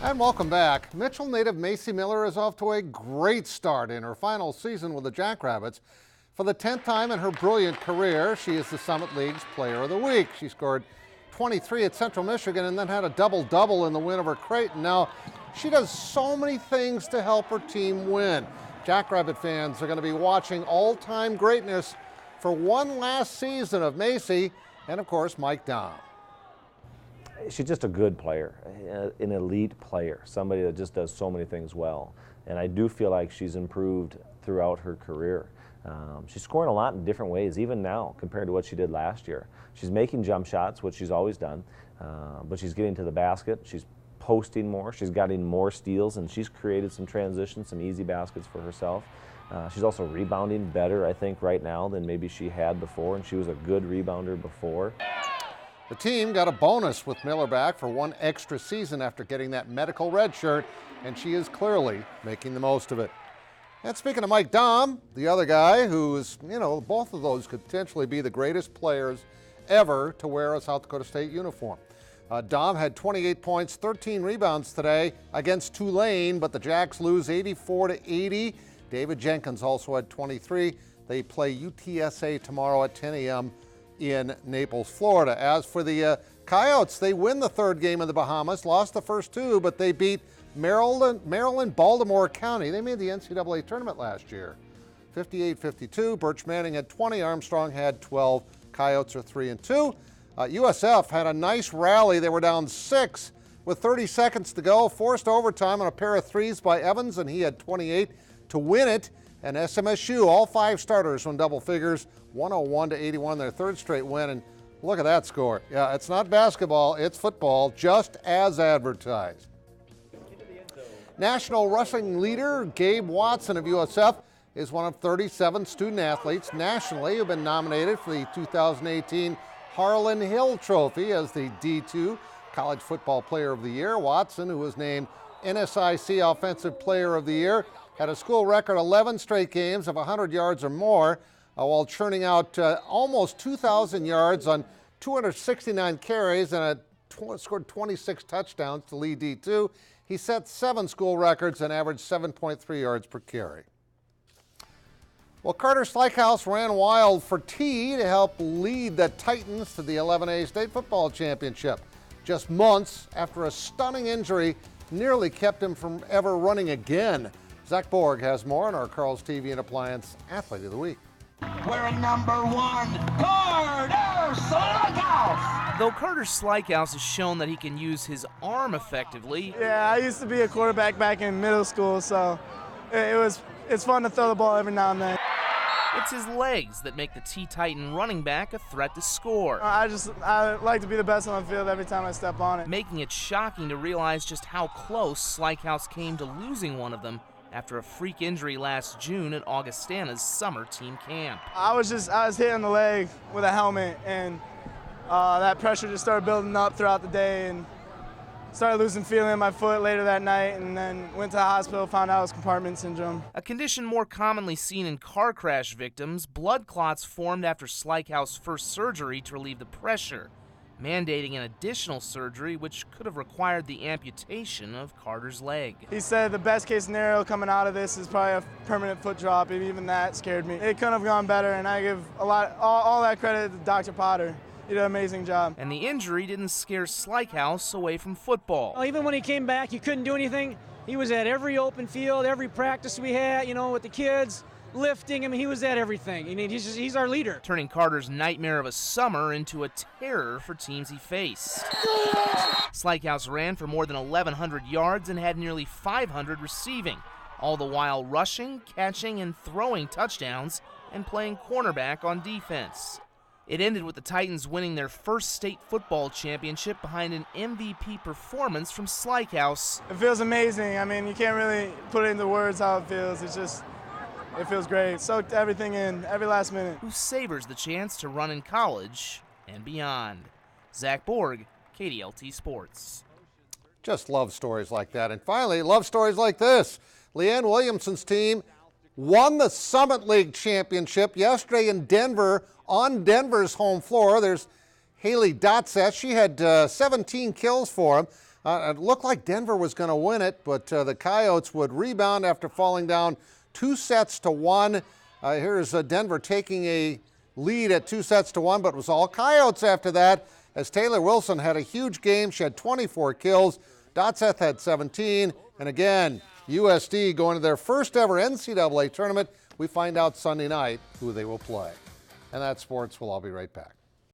And welcome back. Mitchell native Macy Miller is off to a great start in her final season with the Jackrabbits. For the 10th time in her brilliant career, she is the Summit League's Player of the Week. She scored 23 at Central Michigan and then had a double-double in the win over Creighton. Now, she does so many things to help her team win. Jackrabbit fans are going to be watching all-time greatness for one last season of Macy and, of course, Mike Dahm. She's just a good player, an elite player, somebody that just does so many things well. And I do feel like she's improved throughout her career. She's scoring a lot in different ways, even now, compared to what she did last year. She's making jump shots, which she's always done, but she's getting to the basket. She's posting more. She's getting more steals, and she's created some transitions, some easy baskets for herself. She's also rebounding better, I think, right now than maybe she had before, and she was a good rebounder before. The team got a bonus with Miller back for one extra season after getting that medical red shirt, and she is clearly making the most of it. And speaking of Mike Dahm, the other guy who's, both of those could potentially be the greatest players ever to wear a South Dakota State uniform. Dahm had 28 points, 13 rebounds today against Tulane, but the Jacks lose 84-80. David Jenkins also had 23. They play UTSA tomorrow at 10 a.m. in Naples, Florida. As for the Coyotes, they win the third game in the Bahamas, lost the first two, but they beat Maryland, Baltimore County. They made the NCAA tournament last year. 58-52. Birch Manning had 20. Armstrong had 12. Coyotes are 3-2. USF had a nice rally. They were down 6 with 30 seconds to go. Forced overtime on a pair of threes by Evans, and he had 28 to win it. And SMSU, all 5 starters won double figures, 101-81, their third straight win. And look at that score. Yeah, it's not basketball, it's football, just as advertised. National wrestling leader Gabe Watson of USF is one of 37 student athletes nationally who have been nominated for the 2018 Harlan Hill Trophy as the D2 College Football Player of the Year. Watson, who was named NSIC Offensive Player of the Year, had a school record 11 straight games of 100 yards or more while churning out almost 2,000 yards on 269 carries and scored 26 touchdowns to lead D2. He set 7 school records and averaged 7.3 yards per carry. Well, Carter Slykehouse ran wild for T to help lead the Titans to the 11A State Football Championship. Just months after a stunning injury nearly kept him from ever running again. Zach Borg has more on our Carl's TV and Appliance Athlete of the Week. Wearing number 1, Carter Slykehouse. Though Carter Slykehouse has shown that he can use his arm effectively. Yeah, I used to be a quarterback back in middle school, so it's fun to throw the ball every now and then. It's his legs that make the T-Titan running back a threat to score. I like to be the best on the field every time I step on it. Making it shocking to realize just how close Slykehouse came to losing one of them after a freak injury last June at Augustana's summer team camp. I was hitting the leg with a helmet, and that pressure just started building up throughout the day, and started losing feeling in my foot later that night, and then went to the hospital, found out it was compartment syndrome. A condition more commonly seen in car crash victims, blood clots formed after Slykhouse's first surgery to relieve the pressure, mandating an additional surgery which could have required the amputation of Carter's leg. He said the best case scenario coming out of this is probably a permanent foot drop, and even that scared me. It couldn't have gone better, and I give all that credit to Dr. Potter. He did an amazing job. And the injury didn't scare Slykehouse away from football. Well, even when he came back, he couldn't do anything. He was at every open field, every practice we had, with the kids, lifting. I mean, he was at everything. I mean, he's our leader. Turning Carter's nightmare of a summer into a terror for teams he faced. Slykehouse ran for more than 1,100 yards and had nearly 500 receiving, all the while rushing, catching, and throwing touchdowns and playing cornerback on defense. It ended with the Titans winning their first state football championship behind an MVP performance from Slykehouse. It feels amazing. I mean, you can't really put it into words how it feels. It feels great. Soaked everything in, every last minute. Who savors the chance to run in college and beyond. Zach Borg, KDLT Sports. Just love stories like that. And finally, love stories like this. Leanne Williamson's team won the Summit League Championship yesterday in Denver on Denver's home floor. There's Haley Dotseth. She had 17 kills for them. It looked like Denver was going to win it, but the Coyotes would rebound after falling down 2-1. Here's Denver taking a lead at 2-1, but it was all Coyotes after that, as Taylor Wilson had a huge game. She had 24 kills. Dotseth had 17. And again, USD going to their first ever NCAA tournament. We find out Sunday night who they will play. And that's sports. We'll all be right back.